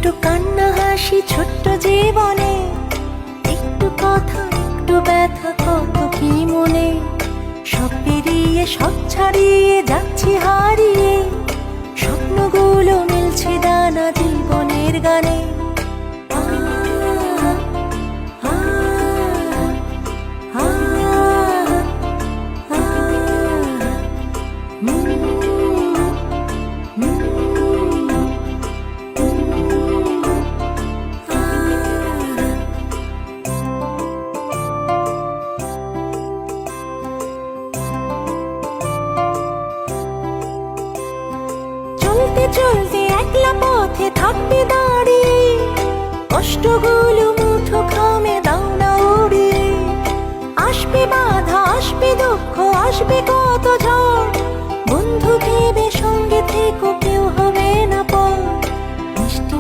একটু কান্না হাসি ছোট্ট জীবনে, একটু কথা একটু ব্যথা কত কি মনে। সব পেরিয়ে সব ছাড়িয়ে যাচ্ছি হারিয়ে, স্বপ্নগুলো মিলছে দানা জীবনের গানে। চলতে চলতে একলা পথে থাকবে দাঁড়িয়ে, কষ্টগুলো মুঠো খামে দাও না উড়িয়ে। আসবে বাধা আসবে দুঃখ আসবে